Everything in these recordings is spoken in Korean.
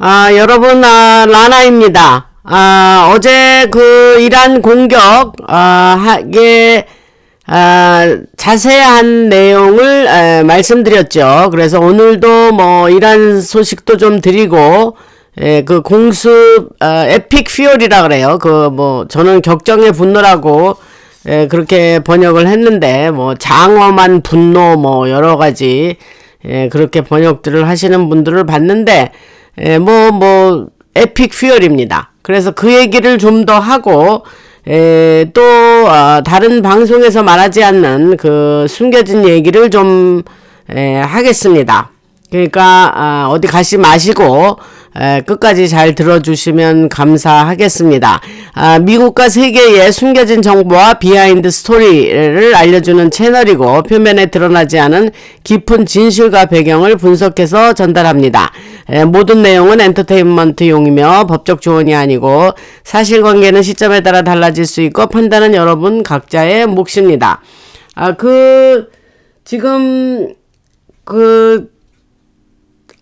여러분, 라나입니다. 어제 그 이란 공격, 자세한 내용을 말씀드렸죠. 그래서 오늘도 뭐 이란 소식도 좀 드리고, 그 공습, 에픽 퓨어리라 그래요. 저는 격정의 분노라고, 그렇게 번역을 했는데, 장엄한 분노, 여러 가지, 그렇게 번역들을 하시는 분들을 봤는데, 에픽 퓨어리입니다. 그래서 그 얘기를 좀 더 하고, 다른 방송에서 말하지 않는 그 숨겨진 얘기를 좀, 하겠습니다. 그러니까, 어디 가시 마시고, 끝까지 잘 들어주시면 감사하겠습니다. 미국과 세계의 숨겨진 정보와 비하인드 스토리를 알려주는 채널이고 표면에 드러나지 않은 깊은 진실과 배경을 분석해서 전달합니다. 모든 내용은 엔터테인먼트용이며 법적 조언이 아니고 사실관계는 시점에 따라 달라질 수 있고 판단은 여러분 각자의 몫입니다.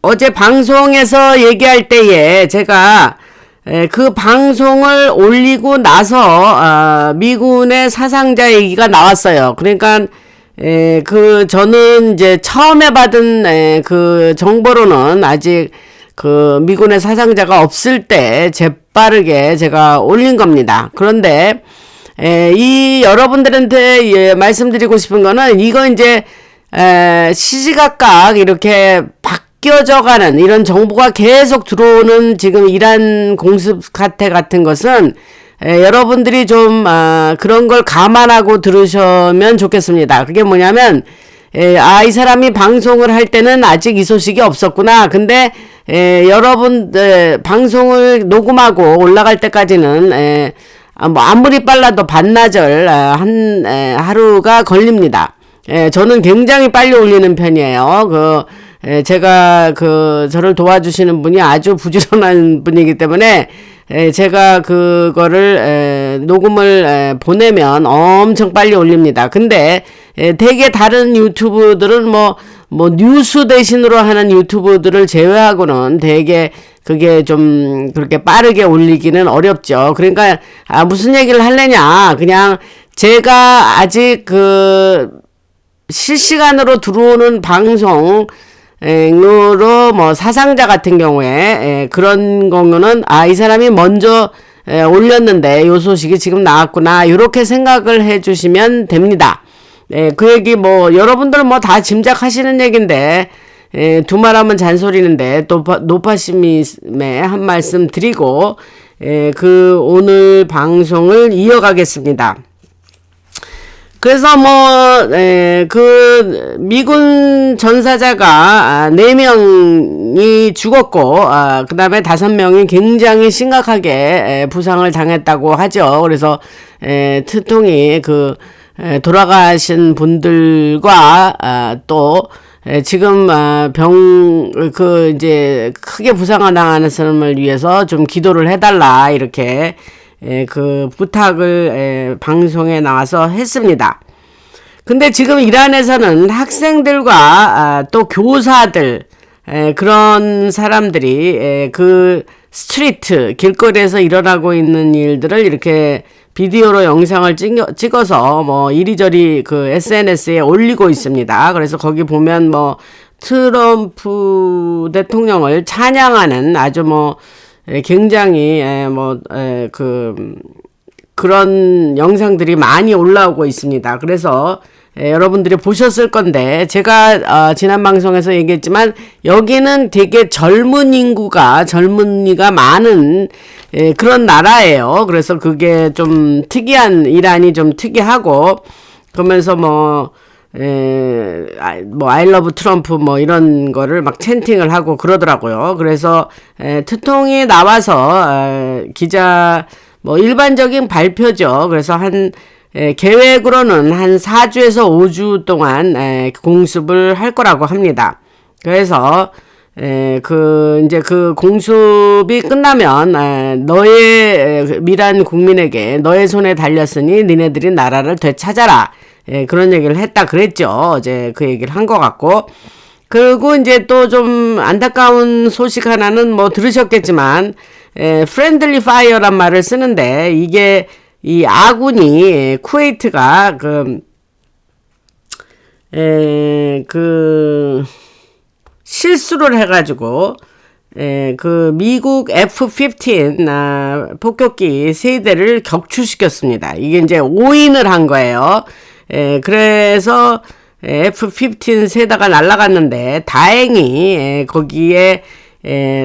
어제 방송에서 얘기할 때에 제가 그 방송을 올리고 나서 미군의 사상자 얘기가 나왔어요. 그러니까 저는 이제 처음에 받은 그 정보로는 아직 그 미군의 사상자가 없을 때 재빠르게 제가 올린 겁니다. 그런데 이 여러분들한테 말씀드리고 싶은 거는 이거 이제 시시각각 이렇게 바뀌어져가는 이런 정보가 계속 들어오는 지금 이란 공습 사태 같은 것은 여러분들이 좀 그런 걸 감안하고 들으시면 좋겠습니다. 그게 뭐냐면 이 사람이 방송을 할 때는 아직 이 소식이 없었구나. 근데 여러분 방송을 녹음하고 올라갈 때까지는 아무리 빨라도 반나절 하루가 걸립니다. 저는 굉장히 빨리 올리는 편이에요. 제가 저를 도와주시는 분이 아주 부지런한 분이기 때문에 제가 그거를 녹음을 보내면 엄청 빨리 올립니다. 근데 되게 다른 유튜브들은 뉴스 대신으로 하는 유튜브들을 제외하고는 되게 그게 좀 그렇게 빠르게 올리기는 어렵죠. 그러니까 무슨 얘기를 하려냐, 그냥 제가 아직 실시간으로 들어오는 방송으로 사상자 같은 경우에 그런 경우는 이 사람이 먼저 올렸는데 요 소식이 지금 나왔구나, 요렇게 생각을 해주시면 됩니다. 그 얘기 여러분들은 다 짐작하시는 얘기인데 두말하면 잔소리는데 또 노파심에 한 말씀 드리고 오늘 방송을 이어가겠습니다. 그래서 미군 전사자가 4명이 죽었고, 그 다음에 5명이 굉장히 심각하게 부상을 당했다고 하죠. 그래서, 특통이 돌아가신 분들과, 지금, 이제, 크게 부상을 당하는 사람을 위해서 좀 기도를 해달라, 이렇게, 부탁을 방송에 나와서 했습니다. 근데 지금 이란에서는 학생들과 또 교사들, 그런 사람들이 스트리트 길거리에서 일어나고 있는 일들을 이렇게 비디오로 영상을 찍어서 이리저리 SNS에 올리고 있습니다. 그래서 거기 보면 트럼프 대통령을 찬양하는 아주 굉장히 그런 영상들이 많이 올라오고 있습니다. 그래서 여러분들이 보셨을 건데, 제가 지난 방송에서 얘기했지만 여기는 되게 젊은이가 많은 그런 나라예요. 그래서 그게 좀 이란이 좀 특이하고, 그러면서 I love 트럼프 이런 거를 막 채팅을 하고 그러더라고요. 그래서 특통이 나와서 일반적인 발표죠. 그래서 계획으로는 한 4주에서 5주 동안 공습을 할 거라고 합니다. 그래서 이제 공습이 끝나면 너의 미란 국민에게 너의 손에 달렸으니 니네들이 나라를 되찾아라. 그런 얘기를 했다 그랬죠. 어제 그 얘기를 한 것 같고, 그리고 이제 또 좀 안타까운 소식 하나는 뭐 들으셨겠지만, 프렌들리 파이어란 말을 쓰는데, 이게 이 아군이, 쿠웨이트가 실수를 해가지고, 미국 F-15 폭격기 3대를 격추시켰습니다. 이게 이제 오인을 한 거예요. 그래서 F-15 세대가 날아갔는데 다행히 거기에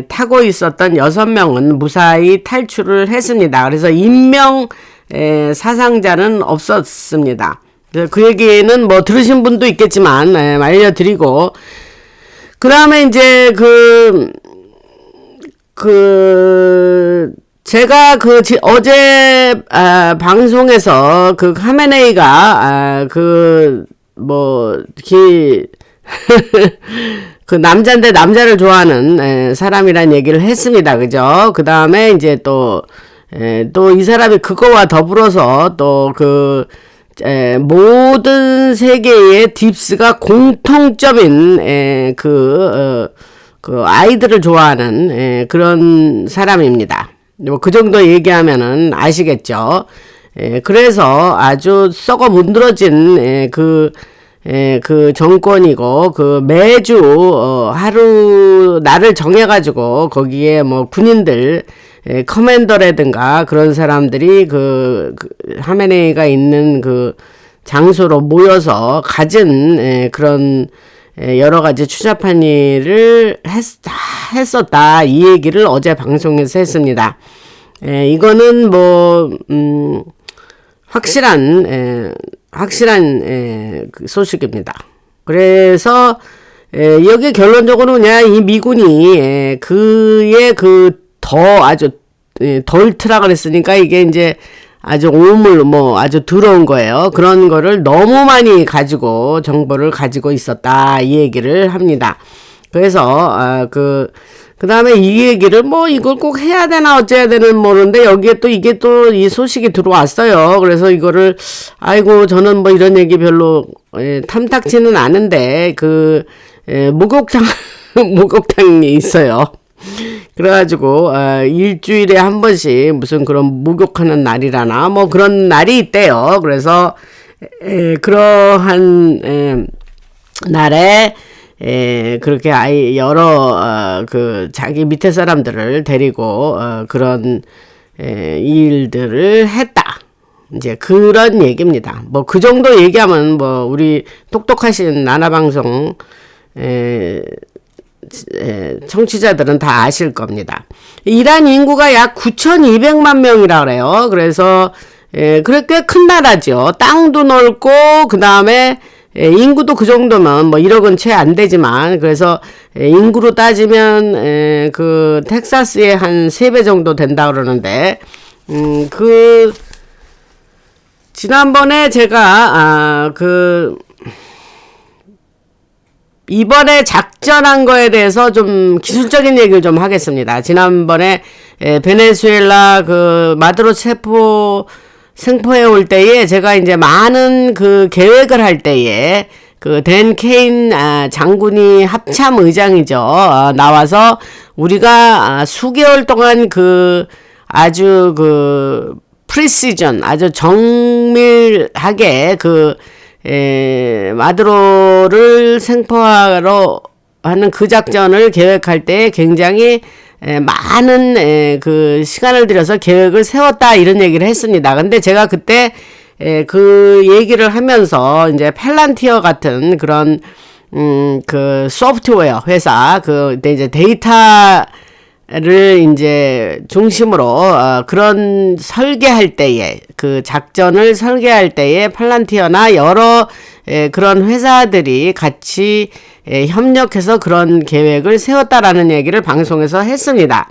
타고 있었던 6명은 무사히 탈출을 했습니다. 그래서 인명 사상자는 없었습니다. 그 얘기는 뭐 들으신 분도 있겠지만 알려드리고, 그 다음에 이제 제가 어제 방송에서 하메네이가 그 남자인데 남자를 좋아하는 사람이란 얘기를 했습니다. 그죠? 그 다음에 이제 또 이 사람이 그거와 더불어서 모든 세계의 딥스가 공통점인 아이들을 좋아하는 그런 사람입니다. 뭐 그 정도 얘기하면은 아시겠죠. 그래서 아주 썩어 문드러진 그 정권이고, 매주 하루 날을 정해가지고 거기에 뭐 군인들, 커맨더라든가 그런 사람들이 하메네이가 있는 장소로 모여서 갖은 그런 여러 가지 추잡한 일을 했었다. 이 얘기를 어제 방송에서 했습니다. 이거는 확실한 소식입니다. 그래서 여기 결론적으로 그냥 이 미군이 그의 아주 덜트라 그랬으니까 이게 이제 아주 아주 더러운 거예요. 그런 거를 너무 많이 정보를 가지고 있었다. 이 얘기를 합니다. 그래서 그 다음에 이 얘기를 이걸 꼭 해야 되나 어째야 되는 모르는데, 여기에 또 이게 또 이 소식이 들어왔어요. 그래서 이거를 저는 이런 얘기 별로 탐탁지는 않은데 목욕탕이 있어요. 그래가지고 일주일에 한 번씩 무슨 그런 목욕하는 날이라나 그런 날이 있대요. 그래서 그러한 날에 그렇게 여러 자기 밑에 사람들을 데리고 그런 일들을 했다. 이제 그런 얘기입니다. 그 정도 얘기하면 우리 똑똑하신 나나방송 청취자들은 다 아실 겁니다. 이란 인구가 약 9,200만 명이라 그래요. 그래서 그렇게 큰 나라죠. 땅도 넓고, 그 다음에 인구도 그 정도면 1억은 채 안 되지만, 그래서 인구로 따지면 텍사스의 한 3배 정도 된다 그러는데, 지난번에 제가 이번에 작전한 거에 대해서 좀 기술적인 얘기를 좀 하겠습니다. 지난번에 베네수엘라 마두로 생포해 올 때에 제가 이제 많은 계획을 할 때에 댄 케인 장군이 합참 의장이죠. 나와서 우리가 수개월 동안 아주 프리시전, 아주 정밀하게 마두로를 생포하러 하는 작전을 계획할 때 굉장히 많은 시간을 들여서 계획을 세웠다, 이런 얘기를 했습니다. 근데 제가 그때 얘기를 하면서 이제 팔란티어 같은 그런 소프트웨어 회사 이제 데이터를 이제 중심으로 그런 설계할 때에 작전을 설계할 때에 팔란티어나 여러 그런 회사들이 같이 협력해서 그런 계획을 세웠다라는 얘기를 방송에서 했습니다.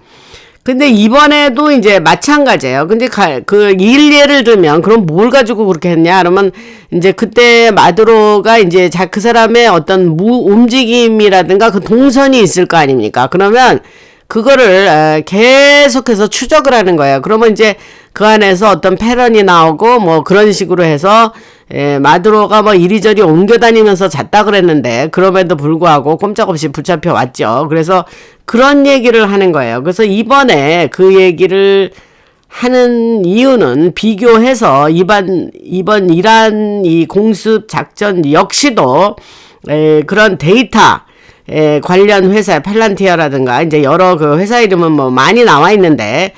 근데 이번에도 이제 마찬가지예요. 근데 예를 들면, 그럼 뭘 가지고 그렇게 했냐? 그러면 이제 그때 마두로가 이제 그 사람의 어떤 움직임이라든가 동선이 있을 거 아닙니까? 그러면 그거를 계속해서 추적을 하는 거예요. 그러면 이제 그 안에서 어떤 패런이 나오고 뭐 그런 식으로 해서 마두로가 뭐 이리저리 옮겨 다니면서 잤다 그랬는데 그럼에도 불구하고 꼼짝없이 붙잡혀 왔죠. 그래서 그런 얘기를 하는 거예요. 그래서 이번에 그 얘기를 하는 이유는 비교해서 이번 이란 이 공습 작전 역시도 그런 데이터 관련 회사 팔란티어라든가 이제 여러 그 회사 이름은 뭐 많이 나와 있는데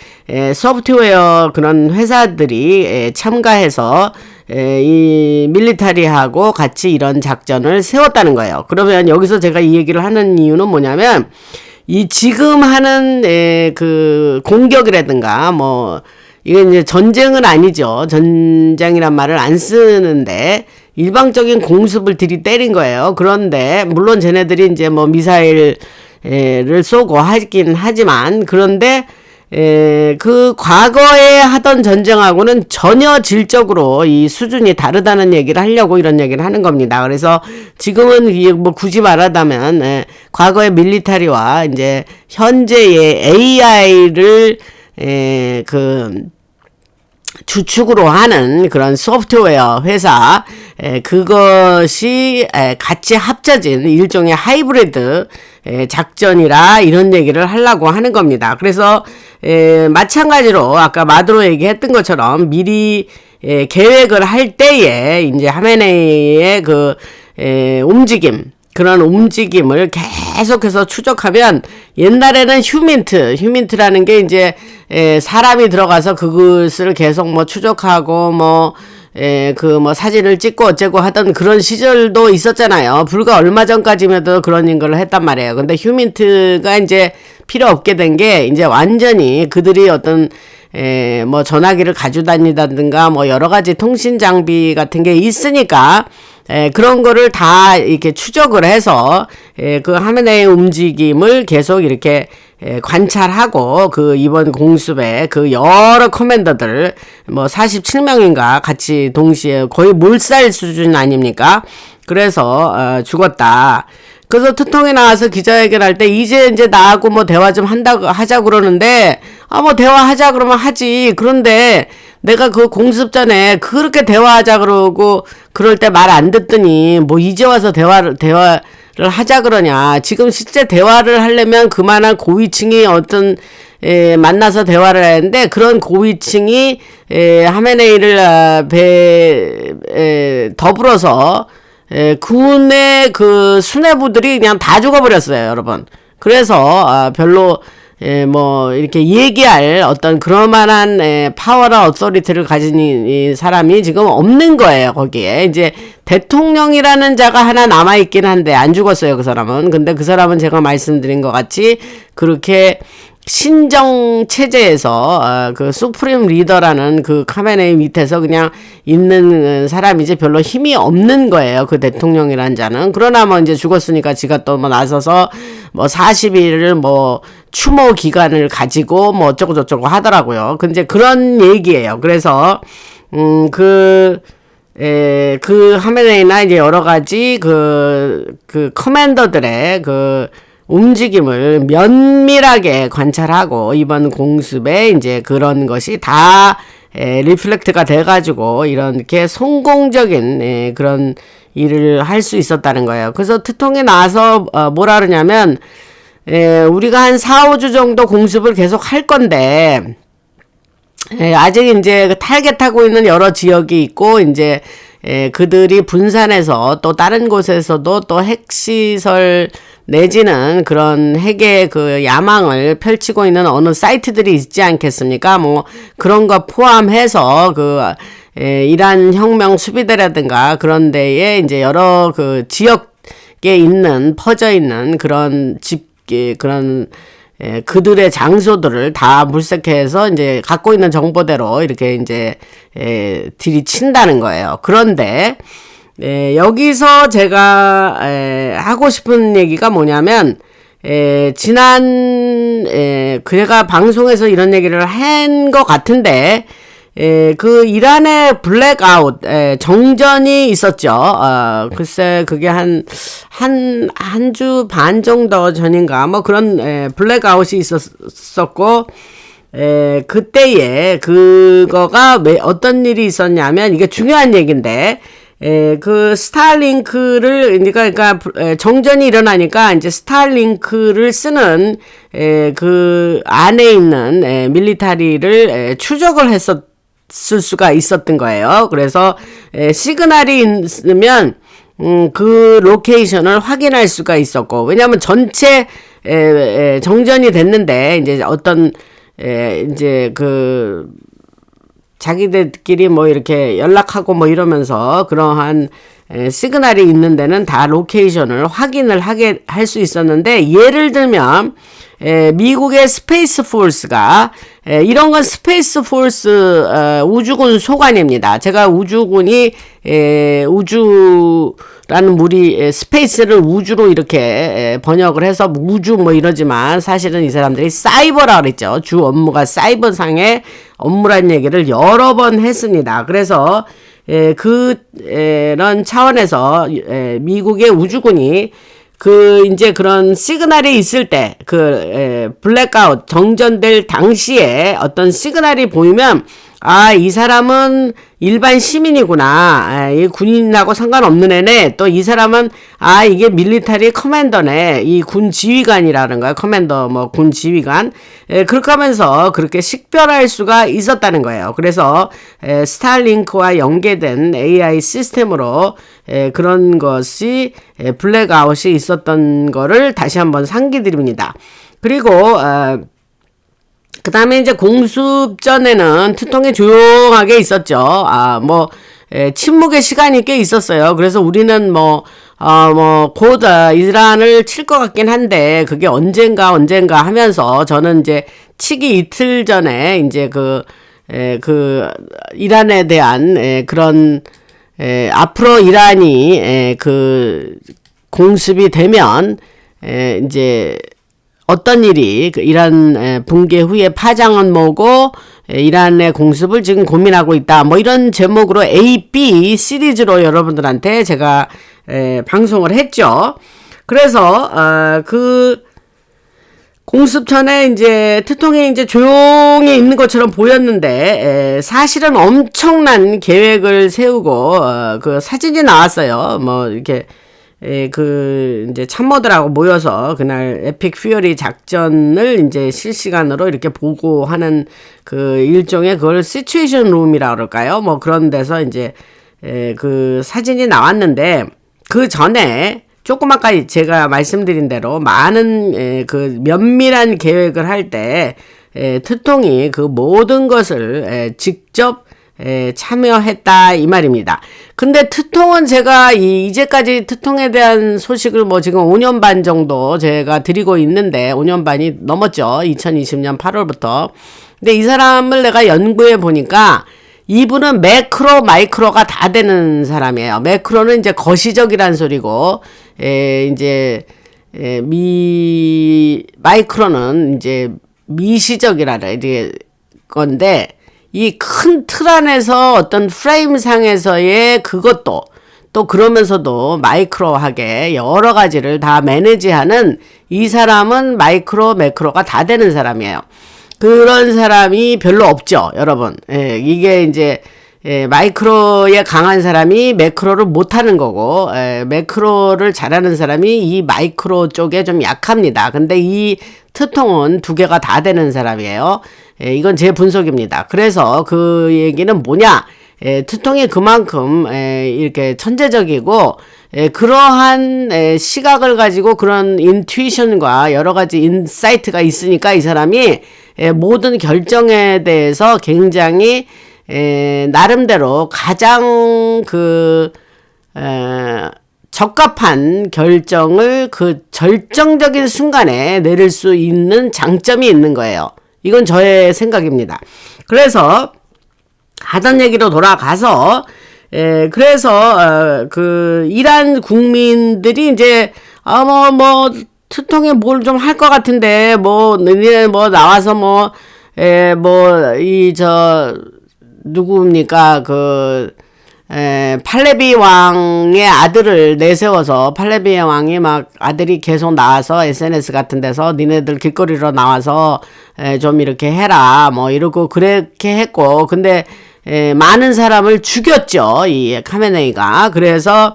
소프트웨어 그런 회사들이 참가해서 이 밀리터리하고 같이 이런 작전을 세웠다는 거예요. 그러면 여기서 제가 이 얘기를 하는 이유는 뭐냐면 이 지금 하는 그 공격이라든가 뭐 이건 이제 전쟁은 아니죠. 전쟁이란 말을 안 쓰는데 일방적인 공습을 들이때린 거예요. 그런데 물론 쟤네들이 이제 뭐 미사일을 쏘고 하긴 하지만 그런데 그 과거에 하던 전쟁하고는 전혀 질적으로 이 수준이 다르다는 얘기를 하려고 이런 얘기를 하는 겁니다. 그래서 지금은 뭐 굳이 말하자면 과거의 밀리터리와 이제 현재의 AI를 그 주축으로 하는 그런 소프트웨어 회사 그것이 같이 합쳐진 일종의 하이브리드 작전이라 이런 얘기를 하려고 하는 겁니다. 그래서 마찬가지로 아까 마두로 얘기했던 것처럼 미리 계획을 할 때에 이제 하메네이의 그 움직임 그런 움직임을 계속해서 추적하면 옛날에는 휴민트라는 게 이제 사람이 들어가서 그것을 계속 뭐 추적하고 뭐 그 뭐 사진을 찍고 어쩌고 하던 그런 시절도 있었잖아요. 불과 얼마 전까지만 그런 걸 했단 말이에요. 근데 휴민트가 이제 필요 없게 된 게 이제 완전히 그들이 어떤 뭐 전화기를 가지고 다니다든가 뭐 여러 가지 통신 장비 같은 게 있으니까 그런 거를 다 이렇게 추적을 해서 그 하메네이 움직임을 계속 이렇게 관찰하고 그 이번 공습에 그 여러 커맨더들 뭐 47명인가 같이 동시에 거의 몰살 수준 아닙니까? 그래서 죽었다. 그래서 특통에 나와서 기자회견할 때 이제 나하고 뭐 대화 좀 하자 그러는데 뭐 대화하자 그러면 하지. 그런데 내가 그 공습 전에 그렇게 대화하자 그러고 그럴 때 말 안 듣더니 뭐 이제 와서 대화를 하자 그러냐. 지금 실제 대화를 하려면 그만한 고위층이 어떤 만나서 대화를 하는데 그런 고위층이 하메네이를 더불어서 군의 그 수뇌부들이 그냥 다 죽어버렸어요, 여러분. 그래서 별로 뭐 이렇게 얘기할 어떤 그럴만한 파워나 어소리티를 가진 이 사람이 지금 없는 거예요. 거기에 이제 대통령이라는 자가 하나 남아있긴 한데 안 죽었어요, 그 사람은. 근데 그 사람은 제가 말씀드린 것 같이 그렇게 신정 체제에서 그 수프림 리더라는 그 카메네이 밑에서 그냥 있는 사람이지 별로 힘이 없는 거예요. 그 대통령이란 자는. 그러나 뭐 이제 죽었으니까 지가 또 뭐 나서서 뭐 40일을 뭐 추모 기간을 가지고 뭐 어쩌고 저쩌고 하더라고요. 근데 그런 얘기예요. 그래서 그 하메네이나 이제 여러 가지 그 커맨더들의 그 움직임을 면밀하게 관찰하고 이번 공습에 이제 그런 것이 다 리플렉트가 돼가지고 이렇게 성공적인 그런 일을 할 수 있었다는 거예요. 그래서 특통에 나와서 뭐라 그러냐면 우리가 한 4-5주 정도 공습을 계속 할 건데 아직 이제 타겟하고 있는 여러 지역이 있고 이제 그들이 분산해서 또 다른 곳에서도 또 핵시설 내지는 그런 핵의 그 야망을 펼치고 있는 어느 사이트들이 있지 않겠습니까? 뭐 그런 거 포함해서 그 이란 혁명 수비대라든가 그런 데에 이제 여러 그 지역에 있는 퍼져 있는 그런 그런 그들의 장소들을 다 물색해서 이제 갖고 있는 정보대로 이렇게 이제 들이친다는 거예요. 그런데 여기서 제가 하고 싶은 얘기가 뭐냐면 지난 제가 방송에서 이런 얘기를 한 것 같은데 그 이란의 블랙아웃, 정전이 있었죠. 글쎄, 그게 한 주 반 정도 전인가, 뭐 그런, 블랙아웃이 있었고, 그때에 그거가 왜 어떤 일이 있었냐면, 이게 중요한 얘기인데, 그 스타링크를 그러니까 정전이 일어나니까 이제 스타링크를 쓰는 그 안에 있는 밀리터리를 추적을 했었을 수가 있었던 거예요. 그래서 시그널이 있으면 그 로케이션을 확인할 수가 있었고, 왜냐하면 전체 정전이 됐는데 이제 어떤 이제 그 자기들끼리 뭐 이렇게 연락하고 뭐 이러면서 그러한 시그널이 있는 데는 다 로케이션을 확인을 하게 할 수 있었는데, 예를 들면 미국의 스페이스 포스가 이런 건 스페이스 포스 우주군 소관입니다. 제가 우주군이 우주라는 무리 스페이스를 우주로 이렇게 번역을 해서 우주 뭐 이러지만 사실은 이 사람들이 사이버라 그랬죠. 주 업무가 사이버상의 업무란 얘기를 여러 번 했습니다. 그래서 그런 차원에서 미국의 우주군이 그 이제 그런 시그널이 있을 때 그 블랙아웃 정전될 당시에 어떤 시그널이 보이면, 아, 이 사람은 일반 시민이구나. 이 군인하고 상관없는 애네. 또 이 사람은, 아, 이게 밀리터리 커맨더네. 이 군 지휘관이라는 거야. 커맨더, 뭐, 군 지휘관. 그렇게 하면서 그렇게 식별할 수가 있었다는 거예요. 그래서, 스타링크와 연계된 AI 시스템으로, 그런 것이, 블랙아웃이 있었던 거를 다시 한번 상기 드립니다. 그리고, 그 다음에 이제 공습 전에는 트통이 조용하게 있었죠. 침묵의 시간이 꽤 있었어요. 그래서 우리는 곧 이란을 칠 것 같긴 한데, 그게 언젠가 하면서 저는 이제 치기 이틀 전에 이제 이란에 대한, 그런, 앞으로 이란이, 공습이 되면, 이제, 어떤 일이 이란 붕괴 후에 파장은 뭐고 이란의 공습을 지금 고민하고 있다. 뭐 이런 제목으로 A, B 시리즈로 여러분들한테 제가 방송을 했죠. 그래서 그 공습 전에 이제 트통이 이제 조용히 있는 것처럼 보였는데 사실은 엄청난 계획을 세우고 그 사진이 나왔어요. 뭐 이렇게 이제 참모들하고 모여서 그날 에픽 퓨어리 작전을 이제 실시간으로 이렇게 보고하는 그 일종의 그걸 시츄에이션 룸이라 그럴까요? 뭐 그런 데서 이제 그 사진이 나왔는데, 그 전에 조금 아까 제가 말씀드린 대로 많은 그 면밀한 계획을 할 때 트통이 그 모든 것을 직접 참여했다 이 말입니다. 근데 트통은 제가 이제까지 트통에 대한 소식을 뭐 지금 5년 반 정도 제가 드리고 있는데, 5년 반이 넘었죠. 2020년 8월부터. 근데 이 사람을 내가 연구해 보니까 이분은 매크로 마이크로가 다 되는 사람이에요. 매크로는 이제 거시적이란 소리고, 이제 마이크로는 이제 미시적이라는 이제 건데, 이 큰 틀 안에서 어떤 프레임상에서의 그것도 또 그러면서도 마이크로하게 여러 가지를 다 매니지하는 이 사람은 마이크로 매크로가 다 되는 사람이에요. 그런 사람이 별로 없죠, 여러분. 이게 이제 마이크로에 강한 사람이 매크로를 못하는 거고, 매크로를 잘하는 사람이 이 마이크로 쪽에 좀 약합니다. 근데 이 트통은 두 개가 다 되는 사람이에요. 이건 제 분석입니다. 그래서 그 얘기는 뭐냐? 트통이 그만큼 이렇게 천재적이고, 그러한 시각을 가지고 그런 인투이션과 여러 가지 인사이트가 있으니까 이 사람이 모든 결정에 대해서 굉장히 나름대로 가장 적합한 결정을 그 절정적인 순간에 내릴 수 있는 장점이 있는 거예요. 이건 저의 생각입니다. 그래서 하던 얘기로 돌아가서 그래서 그 이란 국민들이 이제 트통에 뭘 좀 할 것 같은데 너네 나와서 누구입니까? 팔레비 왕의 아들을 내세워서 팔레비 왕이 막 아들이 계속 나와서 SNS 같은 데서 니네들 길거리로 나와서 좀 이렇게 해라 뭐 이러고 그렇게 했고, 근데 많은 사람을 죽였죠, 이 카메네이가. 그래서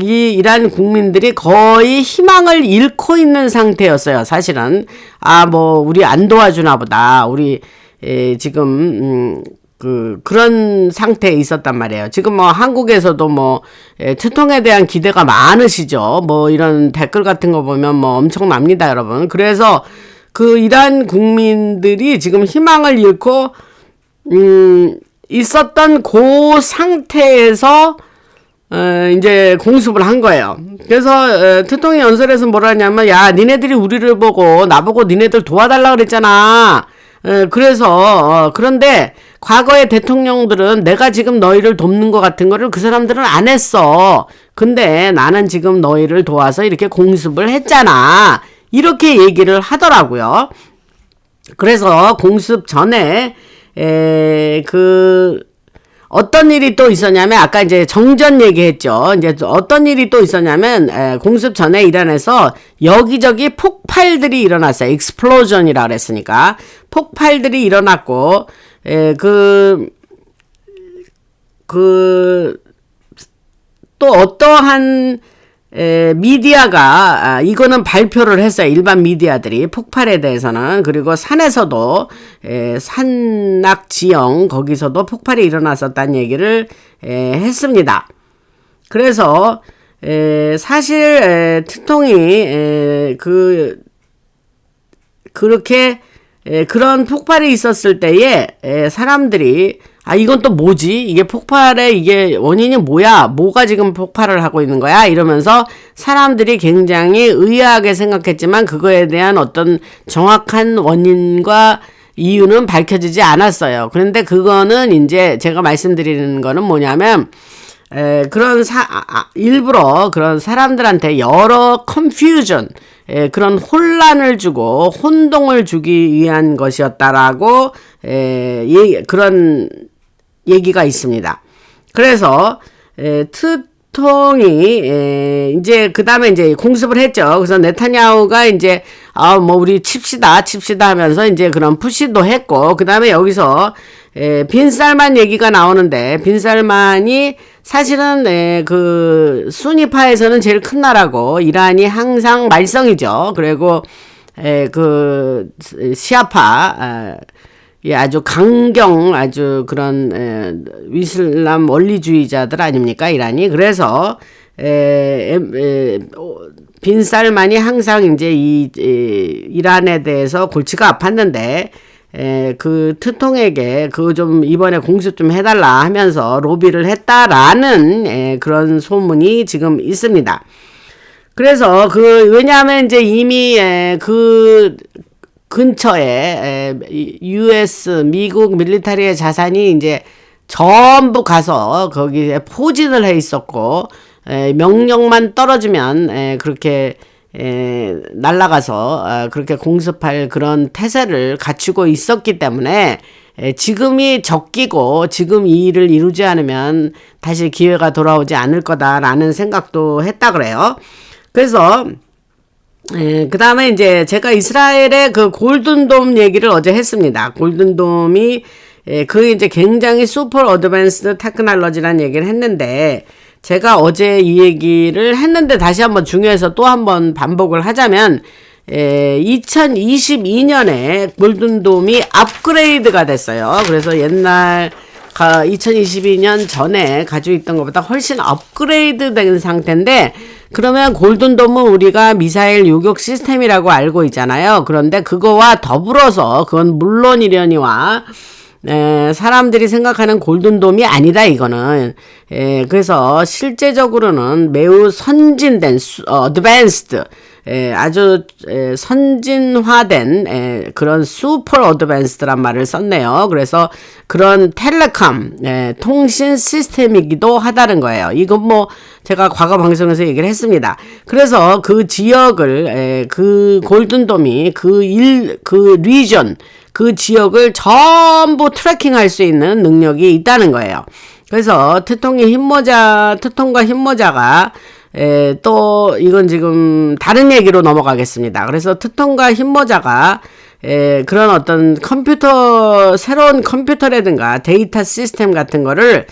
이 이란 국민들이 거의 희망을 잃고 있는 상태였어요, 사실은. 뭐 우리 안 도와주나 보다, 우리 지금 그런 상태에 있었단 말이에요. 지금 뭐 한국에서도 뭐 투통에 대한 기대가 많으시죠. 뭐 이런 댓글 같은 거 보면 뭐 엄청납니다, 여러분. 그래서 그 이란 국민들이 지금 희망을 잃고 있었던 그 상태에서 이제 공습을 한 거예요. 그래서 투통이 연설에서 뭐라 하냐면, 야, 니네들이 우리를 보고 나보고 니네들 도와달라 그랬잖아. 그래서 그런데 과거의 대통령들은 내가 지금 너희를 돕는 것 같은 거를 그 사람들은 안 했어. 근데 나는 지금 너희를 도와서 이렇게 공습을 했잖아. 이렇게 얘기를 하더라고요. 그래서 공습 전에 어떤 일이 또 있었냐면, 아까 이제 정전 얘기했죠. 이제 어떤 일이 또 있었냐면, 공습 전에 이란에서 여기저기 폭발들이 일어났어요. 익스플로전이라 그랬으니까. 폭발들이 일어났고, 또 어떠한 미디어가 이거는 발표를 했어요. 일반 미디어들이 폭발에 대해서는. 그리고 산에서도 산낙 지형 거기서도 폭발이 일어났었다는 얘기를 했습니다. 그래서 사실 트통이 그렇게 그런 폭발이 있었을 때에 사람들이 이건 또 뭐지? 이게 폭발의 이게 원인이 뭐야? 뭐가 지금 폭발을 하고 있는 거야? 이러면서 사람들이 굉장히 의아하게 생각했지만 그거에 대한 어떤 정확한 원인과 이유는 밝혀지지 않았어요. 그런데 그거는 이제 제가 말씀드리는 거는 뭐냐면, 일부러 그런 사람들한테 여러 컨퓨전, 그런 혼란을 주고 혼동을 주기 위한 것이었다라고 그런 얘기가 있습니다. 그래서 트통이 이제 그 다음에 이제 공습을 했죠. 그래서 네타냐후가 이제 뭐 우리 칩시다 하면서 이제 그런 푸시도 했고, 그 다음에 여기서 빈살만 얘기가 나오는데, 빈살만이 사실은 그 수니파에서는 제일 큰 나라고, 이란이 항상 말썽이죠. 그리고 그 시아파 아주 강경, 아주 그런 이슬람 원리주의자들 아닙니까, 이란이. 그래서 빈살만이 항상 이제 이란에 대해서 골치가 아팠는데, 그 트통에게 그거 좀 이번에 공습 좀 해달라 하면서 로비를 했다라는 그런 소문이 지금 있습니다. 그래서 왜냐하면 이제 이미 그 근처에 US 미국 밀리터리의 자산이 이제 전부 가서 거기에 포진을 해 있었고, 명령만 떨어지면 그렇게 날아가서 그렇게 공습할 그런 태세를 갖추고 있었기 때문에 지금이 적기고 지금 이 일을 이루지 않으면 다시 기회가 돌아오지 않을 거다라는 생각도 했다 그래요. 그래서 그 다음에 이제 제가 이스라엘의 그 골든돔 얘기를 어제 했습니다. 골든돔이 그게 이제 굉장히 슈퍼 어드밴스드 테크놀로지라는 얘기를 했는데, 제가 어제 이 얘기를 했는데 다시 한번 중요해서 또 한번 반복을 하자면, 2022년에 골든돔이 업그레이드가 됐어요. 그래서 옛날 2022년 전에 가지고 있던 것보다 훨씬 업그레이드 된 상태인데, 그러면 골든돔은 우리가 미사일 요격 시스템이라고 알고 있잖아요. 그런데 그거와 더불어서 그건 물론이려니와 사람들이 생각하는 골든돔이 아니다, 이거는. 그래서 실제적으로는 매우 선진된 어드밴스드, 아주 선진화된 그런 슈퍼 어드밴스드란 말을 썼네요. 그래서 그런 텔레콤 통신 시스템이기도 하다는 거예요. 이건 뭐 제가 과거 방송에서 얘기를 했습니다. 그래서 그 지역을 그 골든돔이 그 리전, 그 지역을 전부 트래킹할 수 있는 능력이 있다는 거예요. 그래서 트통과 흰모자가 또 이건 지금 다른 얘기로 넘어가겠습니다. 그래서 트통과 흰모자가 그런 어떤 새로운 컴퓨터라든가 데이터 시스템 같은 거를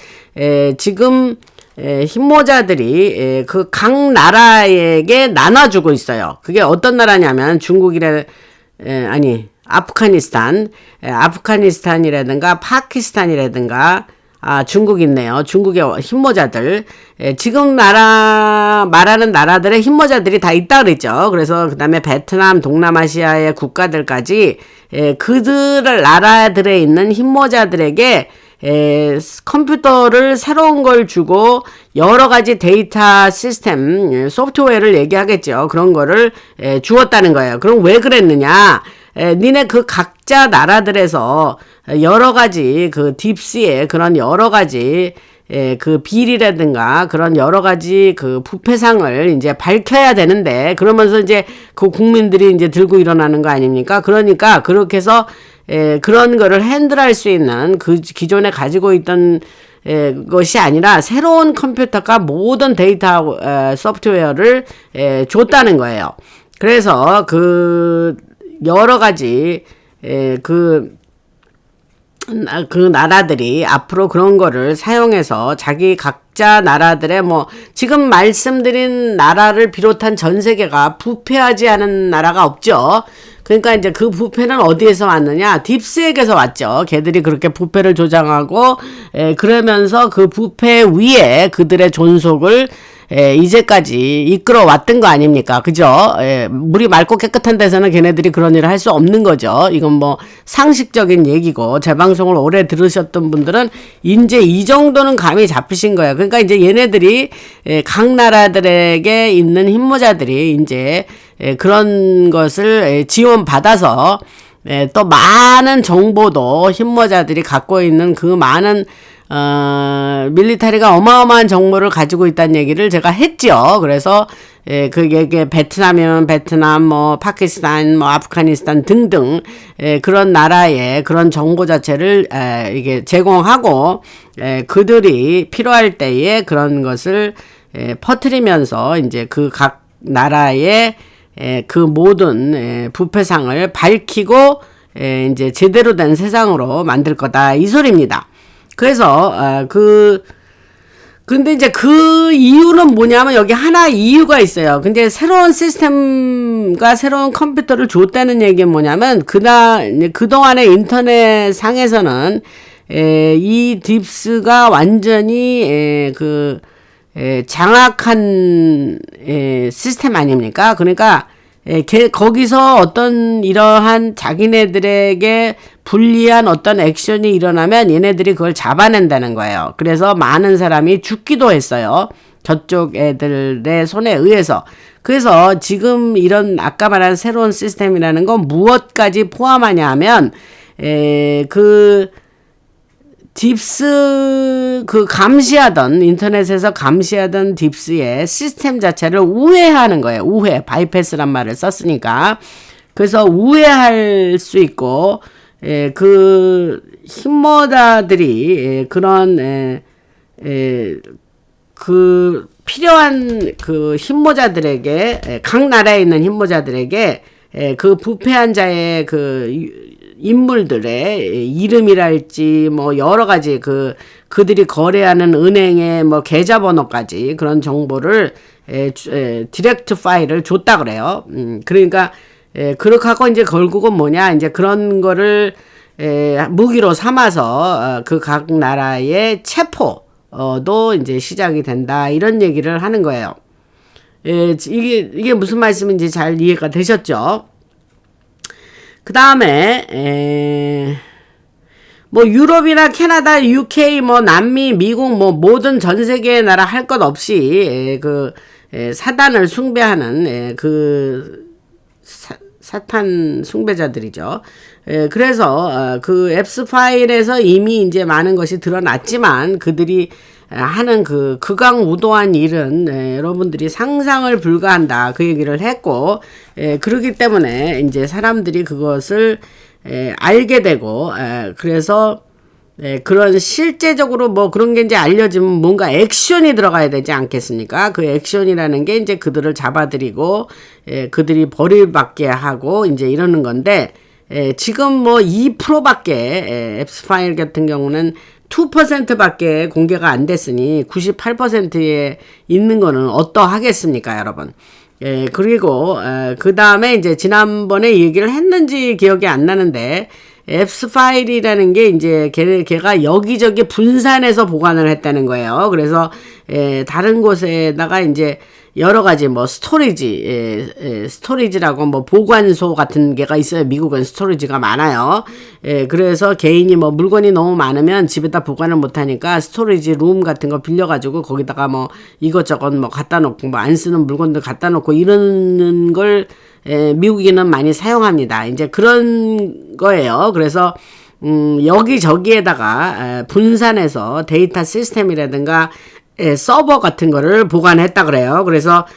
지금 흰모자들이 그 각 나라에게 나눠주고 있어요. 그게 어떤 나라냐면 아프가니스탄이라든가 파키스탄이라든가 중국 있네요. 중국의 흰모자들. 지금 말하는 나라들의 흰모자들이 다 있다 그랬죠. 그래서 그 다음에 베트남, 동남아시아의 국가들까지, 나라들에 있는 흰모자들에게, 컴퓨터를 새로운 걸 주고, 여러 가지 데이터 시스템, 소프트웨어를 얘기하겠죠. 그런 거를, 주었다는 거예요. 그럼 왜 그랬느냐? 니네 그 각자 나라들에서 여러 가지 그 딥스의 그런 여러 가지 그 비리라든가 그런 여러 가지 그 부패상을 이제 밝혀야 되는데 그러면서 이제 그 국민들이 이제 들고 일어나는 거 아닙니까? 그러니까 그렇게 해서 그런 거를 핸들할 수 있는 그 기존에 가지고 있던 것이 아니라 새로운 컴퓨터가 모든 데이터 소프트웨어를 줬다는 거예요. 그래서 그 여러 가지 그 나라들이 앞으로 그런 거를 사용해서 자기 각자 나라들의 지금 말씀드린 나라를 비롯한 전 세계가 부패하지 않은 나라가 없죠. 그러니까 이제 그 부패는 어디에서 왔느냐? 딥스에게서 왔죠. 걔들이 그렇게 부패를 조장하고 그러면서 그 부패 위에 그들의 존속을 이제까지 이끌어 왔던 거 아닙니까? 그죠? 물이 맑고 깨끗한 데서는 걔네들이 그런 일을 할 수 없는 거죠. 이건 상식적인 얘기고, 제 방송을 오래 들으셨던 분들은 이제 이 정도는 감이 잡히신 거예요. 그러니까 이제 얘네들이, 각 나라들에게 있는 흰모자들이 이제, 그런 것을 지원받아서, 또 많은 정보도 흰모자들이 갖고 있는 그 많은 밀리터리가 어마어마한 정보를 가지고 있다는 얘기를 제가 했죠. 그래서, 그게 베트남이면 베트남, 파키스탄, 아프가니스탄 등등, 그런 나라의 그런 정보 자체를, 이게 제공하고, 그들이 필요할 때에 그런 것을, 퍼뜨리면서 이제 그 각 나라의, 그 모든, 부패상을 밝히고, 이제 제대로 된 세상으로 만들 거다. 이 소리입니다. 그래서 근데 이제 그 이유는 뭐냐면 여기 하나 이유가 있어요. 근데 새로운 시스템과 새로운 컴퓨터를 줬다는 얘기는 뭐냐면 그동안의 인터넷 상에서는 이 딥스가 완전히 장악한 시스템 아닙니까? 그러니까 거기서 어떤 이러한 자기네들에게 불리한 어떤 액션이 일어나면 얘네들이 그걸 잡아낸다는 거예요. 그래서 많은 사람이 죽기도 했어요. 저쪽 애들의 손에 의해서. 그래서 지금 이런 아까 말한 새로운 시스템이라는 건 무엇까지 포함하냐 하면 딥스 인터넷에서 감시하던 딥스의 시스템 자체를 우회하는 거예요. 바이패스란 말을 썼으니까. 그래서 우회할 수 있고, 그 흰모자들이 그런 그 필요한 그 흰모자들에게, 각 나라에 있는 흰모자들에게 그 부패한 자의 인물들의 이름이랄지 여러 가지 그들이 거래하는 은행의 계좌번호까지 그런 정보를 디렉트 파일을 줬다 그래요. 그러니까 그렇게 하고 이제 결국은 뭐냐 이제 그런 거를 무기로 삼아서 그 각 나라의 체포도 이제 시작이 된다 이런 얘기를 하는 거예요. 이게 무슨 말씀인지 잘 이해가 되셨죠? 그 다음에 유럽이나 캐나다, UK, 남미, 미국, 모든 전 세계의 나라 할 것 없이 사단을 숭배하는 사탄 숭배자들이죠. 그래서 그 앱스 파일에서 이미 이제 많은 것이 드러났지만 그들이 하는 그 극악무도한 일은 여러분들이 상상을 불가한다 그 얘기를 했고, 그렇기 때문에 이제 사람들이 그것을 알게 되고, 그래서 그런 실제적으로 뭐 그런 게 이제 알려지면 뭔가 액션이 들어가야 되지 않겠습니까? 그 액션이라는 게 이제 그들을 잡아들이고, 그들이 벌을 받게 하고 이제 이러는 건데, 지금 뭐 2%밖에 앱스 파일 같은 경우는 2%밖에 공개가 안 됐으니 98%에 있는 거는 어떠하겠습니까, 여러분? 그리고 그 다음에 이제 지난번에 얘기를 했는지 기억이 안 나는데, 앱스 파일이라는 게 이제 걔가 여기저기 분산해서 보관을 했다는 거예요. 그래서 다른 곳에다가 이제 여러 가지 뭐 스토리지라고 뭐 보관소 같은 게가 있어요. 미국은 스토리지가 많아요. 그래서 개인이 뭐 물건이 너무 많으면 집에다 보관을 못 하니까 스토리지 룸 같은 거 빌려가지고 거기다가 뭐 이것저것 뭐 갖다 놓고 뭐 안 쓰는 물건들 갖다 놓고 이러는 걸 미국인은 많이 사용합니다. 이제 그런 거예요. 그래서 여기저기에다가 분산해서 데이터 시스템이라든가 서버 같은 거를 보관했다 그래요. 그래서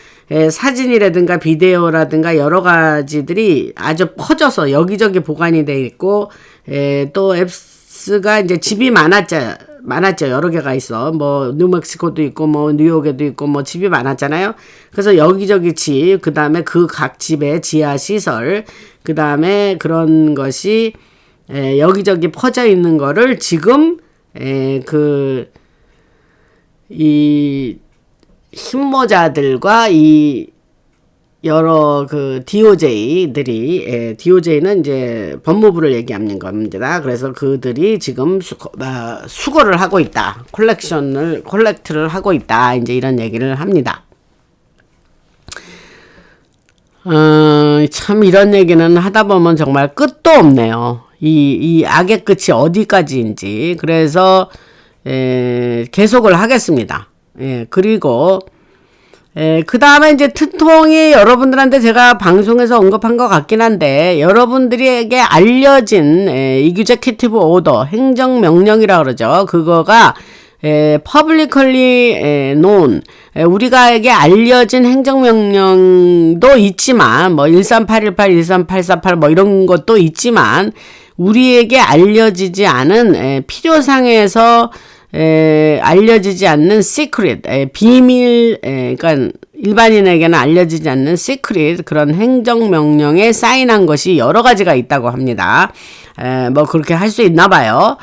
사진이라든가 비디오라든가 여러 가지들이 아주 퍼져서 여기저기 보관이 돼 있고, 또 앱스가 이제 집이 많았죠. 여러 개가 있어. 뭐 뉴멕시코도 있고 뭐 뉴욕에도 있고 뭐 집이 많았잖아요. 그래서 여기저기 집, 그 다음에 그 각 집의 지하 시설, 그 다음에 그런 것이 여기저기 퍼져 있는 거를 지금 이 힘모자들과 이 여러 그 DOJ들이, DOJ는 이제 법무부를 얘기하는 겁니다. 그래서 그들이 지금 수거를 하고 있다. 콜렉트를 하고 있다. 이제 이런 얘기를 합니다. 참 이런 얘기는 하다 보면 정말 끝도 없네요. 이 악의 끝이 어디까지인지. 그래서 계속을 하겠습니다. 그리고 그 다음에 이제 트통이 여러분들한테 제가 방송에서 언급한 것 같긴 한데, 여러분들에게 알려진 executive order, 행정명령이라 그러죠. 그거가 publicly known, 우리가에게 알려진 행정명령도 있지만, 뭐 13818, 13848 뭐 이런 것도 있지만, 우리에게 알려지지 않은 필요상에서 알려지지 않는 시크릿, 비밀, 그러니까 일반인에게는 알려지지 않는 시크릿, 그런 행정명령에 사인한 것이 여러 가지가 있다고 합니다. 뭐 그렇게 할 수 있나 봐요.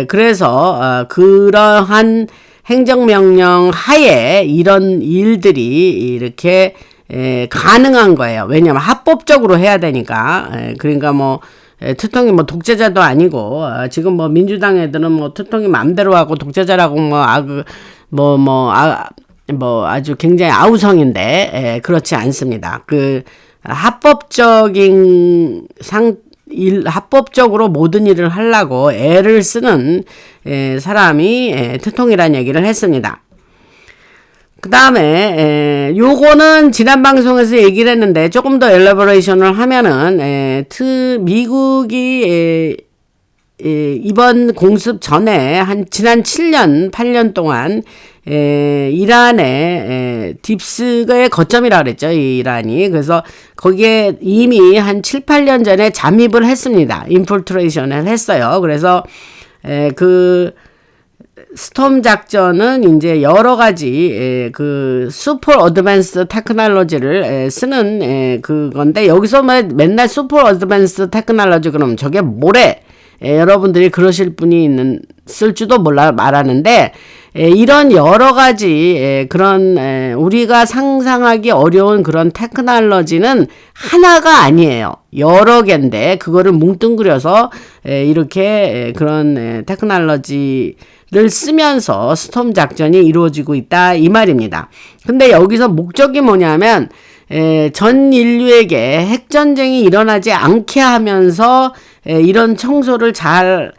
그래서 그러한 행정명령 하에 이런 일들이 이렇게 가능한 거예요. 왜냐면 합법적으로 해야 되니까. 그러니까 뭐 트통이 뭐 독재자도 아니고, 지금 뭐 민주당 애들은 뭐 트통이 맘대로 하고 독재자라고 뭐 아주 굉장히 아우성인데, 그렇지 않습니다. 그 합법적으로 모든 일을 하려고 애를 쓰는 사람이 트통이라는 얘기를 했습니다. 그 다음에 요거는 지난 방송에서 얘기를 했는데 조금 더 엘러버레이션을 하면은 미국이 이번 공습 전에 지난 7년 8년 동안 이란의 딥스의 거점이라 그랬죠. 이란이. 그래서 거기에 이미 한 7, 8년 전에 잠입을 했습니다. 인필트레이션을 했어요. 그래서 그 스톰 작전은 이제 여러 가지 그 슈퍼 어드밴스 테크놀로지를 쓰는 그건데, 여기서 맨날 슈퍼 어드밴스 테크놀로지 그러면 저게 뭐래? 여러분들이 그러실 분이 쓸지도 말하는데, 이런 여러 가지 그런 우리가 상상하기 어려운 그런 테크놀로지는 하나가 아니에요. 여러 개인데 그거를 뭉뚱그려서 이렇게 그런 테크놀로지를 쓰면서 스톰 작전이 이루어지고 있다 이 말입니다. 근데 여기서 목적이 뭐냐면 전 인류에게 핵전쟁이 일어나지 않게 하면서 이런 청소를 잘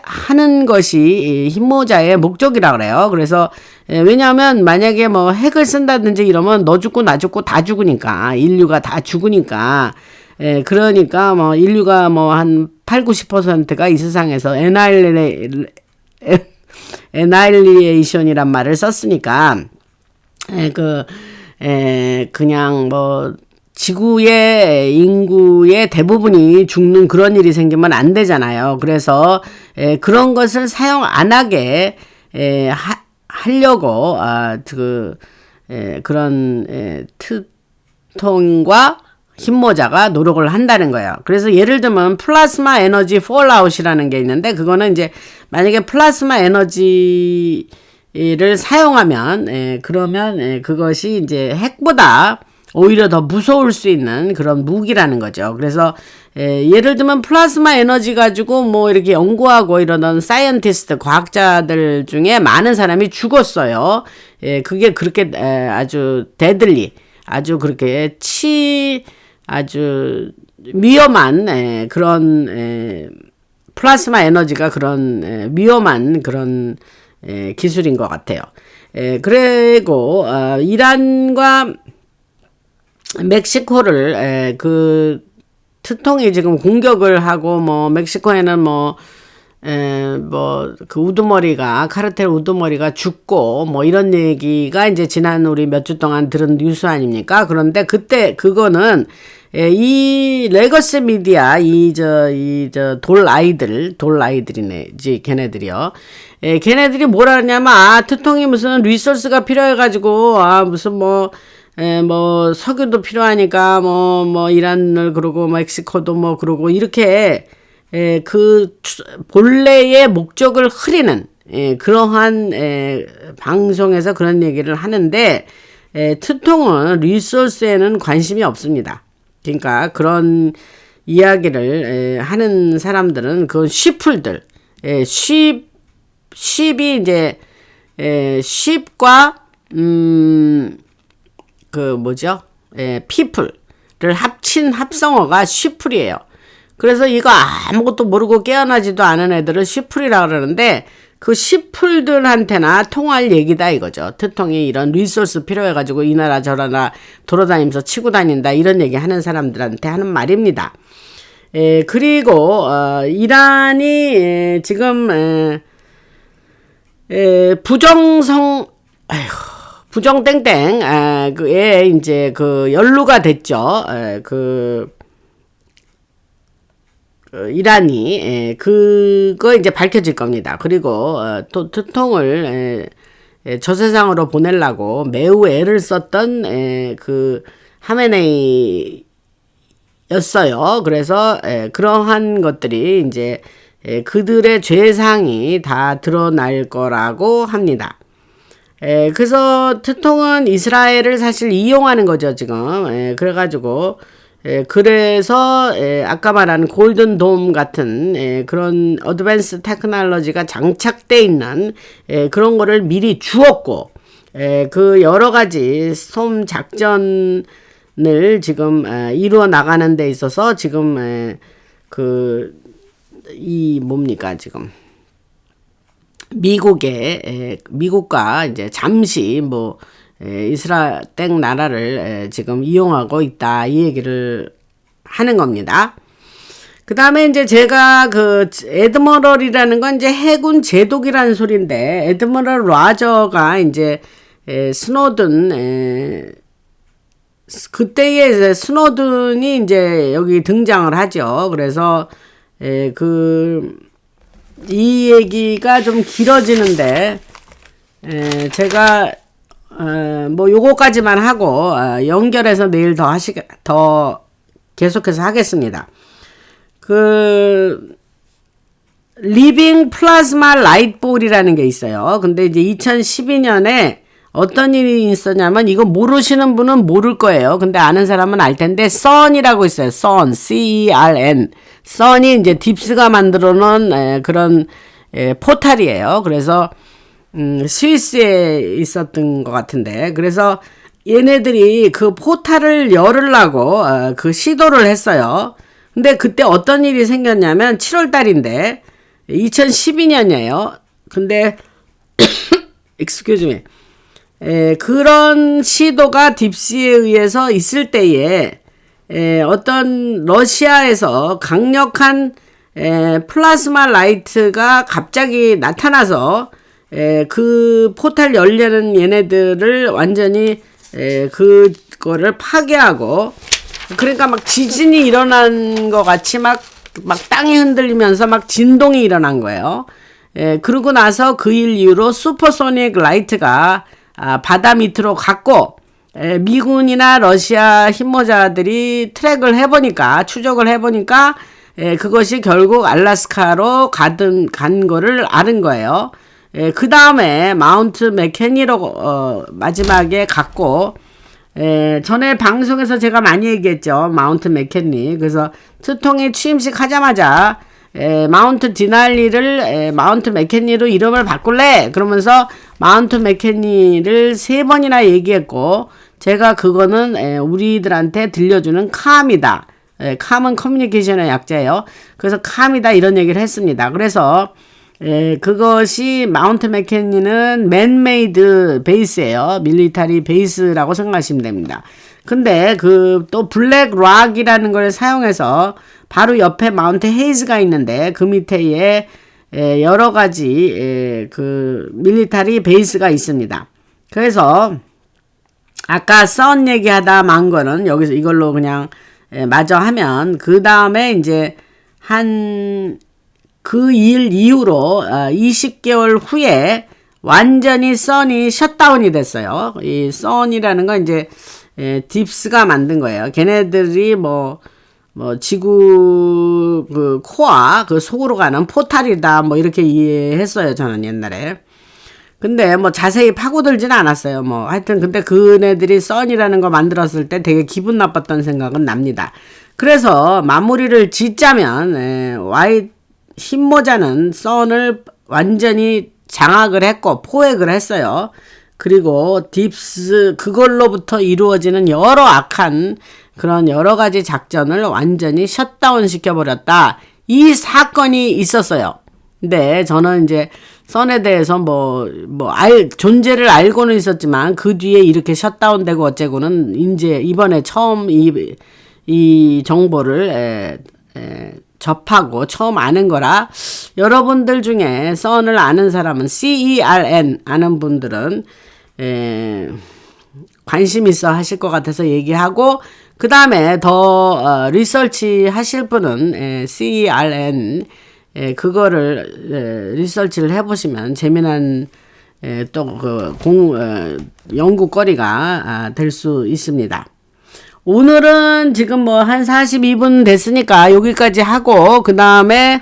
하는 것이 힘모자의 목적이라 그래요. 그래서 왜냐하면 만약에 뭐 핵을 쓴다든지 이러면 너 죽고 나 죽고 다 죽으니까, 인류가 다 죽으니까, 그러니까 뭐 인류가 뭐 한 8, 90%가 이 세상에서 annihilation이란 말을 썼으니까 그냥 뭐 지구의 인구의 대부분이 죽는 그런 일이 생기면 안 되잖아요. 그래서 그런 것을 사용 안 하게 하려고 그런 트통과 흰모자가 노력을 한다는 거예요. 그래서 예를 들면 플라스마 에너지 폴아웃이라는 게 있는데, 그거는 이제 만약에 플라스마 에너지를 사용하면 그러면 그것이 이제 핵보다 오히려 더 무서울 수 있는 그런 무기라는 거죠. 그래서 예를 들면 플라스마 에너지 가지고 뭐 이렇게 연구하고 이러던 사이언티스트, 과학자들 중에 많은 사람이 죽었어요. 그게 그렇게 아주 데들리, 아주 그렇게 아주 위험한 그런 플라스마 에너지가 그런 위험한 그런 기술인 것 같아요. 그리고 이란과 멕시코를 그 트통이 지금 공격을 하고, 뭐 멕시코에는 뭐 그 우두머리가, 카르텔 우두머리가 죽고 뭐 이런 얘기가 이제 지난 우리 몇 주 동안 들은 뉴스 아닙니까? 그런데 그때 그거는 이 레거스 미디어, 돌 아이들이네, 걔네들이요. 걔네들이 뭐라 하냐면, 트통이 무슨 리소스가 필요해가지고, 무슨 뭐 석유도 필요하니까, 이란을 그러고, 멕시코도 뭐 그러고, 이렇게, 그, 본래의 목적을 흐리는, 그러한, 방송에서 그런 얘기를 하는데, 트통은 리소스에는 관심이 없습니다. 그러니까 그런 이야기를, 하는 사람들은 그건 쉬풀들, 쉽이 이제, 쉽과, people를 합친 합성어가 쉬풀이에요. 그래서 이거 아무것도 모르고 깨어나지도 않은 애들을 쉬풀이라고 그러는데, 그 쉬풀들한테나 통할 얘기다 이거죠. 트통이 이런 리소스 필요해가지고 이 나라 저 나라 돌아다니면서 치고 다닌다, 이런 얘기 하는 사람들한테 하는 말입니다. 그리고 이란이 지금 부정땡땡 그에 이제 그 연루가 됐죠. 이란이 그거 이제 밝혀질 겁니다. 그리고 또 트통을 저 세상으로 보내려고 매우 애를 썼던 그 하메네이였어요. 그래서 그러한 것들이 이제 그들의 죄상이 다 드러날 거라고 합니다. 그래서 트통은 이스라엘을 사실 이용하는 거죠, 지금. 그래가지고 그래서 아까 말한 골든 돔 같은 그런 어드밴스 테크놀로지가 장착돼 있는 그런 거를 미리 주었고, 그 여러 가지 스톰 작전을 지금 이루어 나가는 데 있어서 지금 지금 미국과 이제 잠시 이스라엘 땡 나라를 지금 이용하고 있다, 이 얘기를 하는 겁니다. 그 다음에 이제 제가 그 애드머럴이라는 건 이제 해군 제독이라는 소리인데, 애드머럴 라저가 이제 스노든 그때에 이제 스노든이 이제 여기 등장을 하죠. 그래서 이 얘기가 좀 길어지는데, 제가 요거까지만 하고 연결해서 내일 더 계속해서 하겠습니다. 리빙 플라즈마 라이트볼이라는 게 있어요. 근데 이제 2012년에 어떤 일이 있었냐면, 이거 모르시는 분은 모를 거예요. 근데 아는 사람은 알 텐데, 선이라고 있어요. 선, CERN. 선이 이제 딥스가 만들어 놓은 그런 포탈이에요. 그래서 스위스에 있었던 것 같은데, 그래서 얘네들이 그 포탈을 열으려고 그 시도를 했어요. 근데 그때 어떤 일이 생겼냐면, 7월 달인데 2012년이에요. 근데 excuse me. 그런 시도가 딥스에 의해서 있을 때에 어떤 러시아에서 강력한 플라즈마 라이트가 갑자기 나타나서 그 포탈 열려는 얘네들을 완전히 그거를 파괴하고, 그러니까 막 지진이 일어난 것 같이 막 땅이 흔들리면서 막 진동이 일어난 거예요. 그러고 나서 그 일 이후로 슈퍼소닉 라이트가 바다 밑으로 갔고, 미군이나 러시아 힘모자들이 트랙을 해보니까, 추적을 해보니까 그것이 결국 알래스카로 간 거를 아는 거예요. 그 다음에 마운트 맥케니로 마지막에 갔고, 전에 방송에서 제가 많이 얘기했죠. 마운트 맥케니. 그래서 트통이 취임식 하자마자 마운트 디날리를 마운트 맥케니로 이름을 바꿀래? 그러면서 마운트 맥케니를 3번이나 얘기했고, 제가 그거는 우리들한테 들려주는 캄이다. 캄은 커뮤니케이션의 약자예요. 그래서 캄이다 이런 얘기를 했습니다. 그래서 그것이 마운트 맥케니는 맨메이드 베이스예요. 밀리터리 베이스라고 생각하시면 됩니다. 근데 또 블랙 락이라는 걸 사용해서 바로 옆에 마운트 헤이즈가 있는데 그 밑에에 여러 가지 그 밀리터리 베이스가 있습니다. 그래서 아까 선 얘기하다 만 거는 여기서 이걸로 그냥 마저 하면, 그 다음에 이제 그 일 이후로 20개월 후에 완전히 선이 셧다운이 됐어요. 이 선이라는 건 이제 딥스가 만든 거예요. 걔네들이 지구 그 코어 그 속으로 가는 포탈이다 뭐 이렇게 이해했어요. 저는 옛날에. 근데 자세히 파고들지는 않았어요. 하여튼 근데 그네들이 선이라는 거 만들었을 때 되게 기분 나빴던 생각은 납니다. 그래서 마무리를 짓자면 흰모자는 선을 완전히 장악을 했고 포획을 했어요. 그리고 딥스 그걸로부터 이루어지는 여러 악한 그런 여러 가지 작전을 완전히 셧다운 시켜버렸다. 이 사건이 있었어요. 근데 저는 이제 선에 대해서 존재를 알고는 있었지만 그 뒤에 이렇게 셧다운되고 어째고는 이제 이번에 처음 이 정보를 접하고 처음 아는 거라, 여러분들 중에 선을 아는 사람은 CERN 아는 분들은 관심 있어 하실 것 같아서 얘기하고, 그 다음에 더 리서치 하실 분은 CERN 그거를 리서치를 해보시면 재미난 연구거리가 될 수 있습니다. 오늘은 지금 한 42분 됐으니까 여기까지 하고, 그 다음에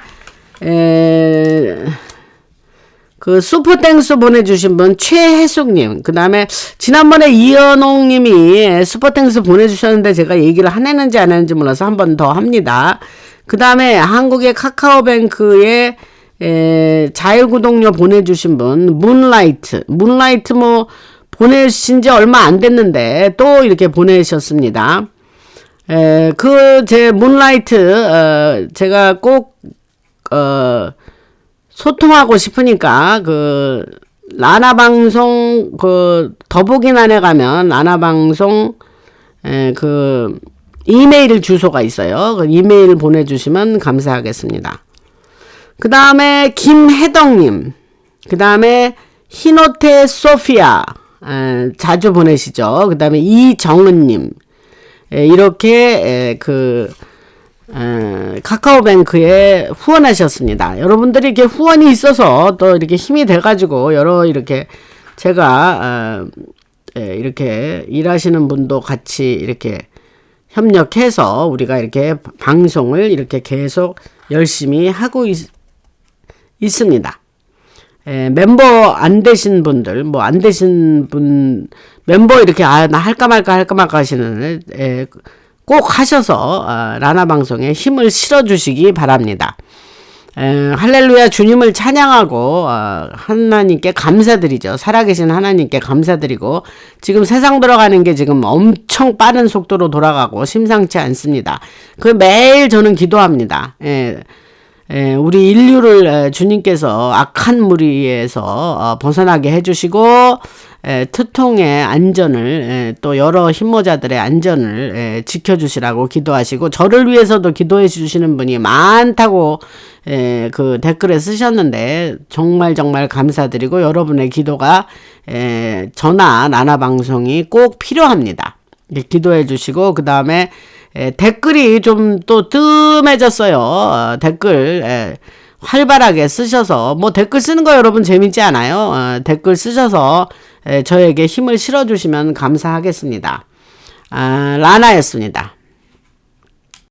그 슈퍼땡스 보내주신 분 최혜숙님, 그 다음에 지난번에 이현옥님이 슈퍼땡스 보내주셨는데 제가 얘기를 했는지 안 했는지 몰라서 한 번 더 합니다. 그 다음에 한국의 카카오뱅크에 자율구독료 보내주신 분 문라이트 보내신 지 얼마 안 됐는데 또 이렇게 보내셨습니다. 제 문라이트 제가 꼭 소통하고 싶으니까 라나방송 더보기란에 가면 라나방송 이메일 주소가 있어요. 그 이메일 보내주시면 감사하겠습니다. 그 다음에 김혜덕님, 그 다음에 히노테 소피아 자주 보내시죠. 그 다음에 이정은님, 이렇게 카카오뱅크에 후원하셨습니다. 여러분들이 이렇게 후원이 있어서 또 이렇게 힘이 돼가지고 이렇게 제가 이렇게 일하시는 분도 같이 이렇게 협력해서 우리가 이렇게 방송을 이렇게 계속 열심히 하고 있습니다. 멤버 안 되신 분들, 안 되신 분, 멤버 이렇게, 나 할까 말까 하시는, 꼭 하셔서, 라나 방송에 힘을 실어주시기 바랍니다. 할렐루야 주님을 찬양하고, 하나님께 감사드리죠. 살아계신 하나님께 감사드리고, 지금 세상 돌아가는 게 지금 엄청 빠른 속도로 돌아가고 심상치 않습니다. 매일 저는 기도합니다. 우리 인류를 주님께서 악한 무리에서 벗어나게 해주시고 특통의 안전을 또 여러 힘모자들의 안전을 지켜주시라고 기도하시고 저를 위해서도 기도해 주시는 분이 많다고 그 댓글에 쓰셨는데 정말 감사드리고 여러분의 기도가 전화 나나 방송이 꼭 필요합니다. 기도해 주시고 그 다음에 댓글이 좀 또 뜸해졌어요. 댓글 활발하게 쓰셔서 뭐 댓글 쓰는 거 여러분 재밌지 않아요? 댓글 쓰셔서 저에게 힘을 실어주시면 감사하겠습니다. 라나였습니다.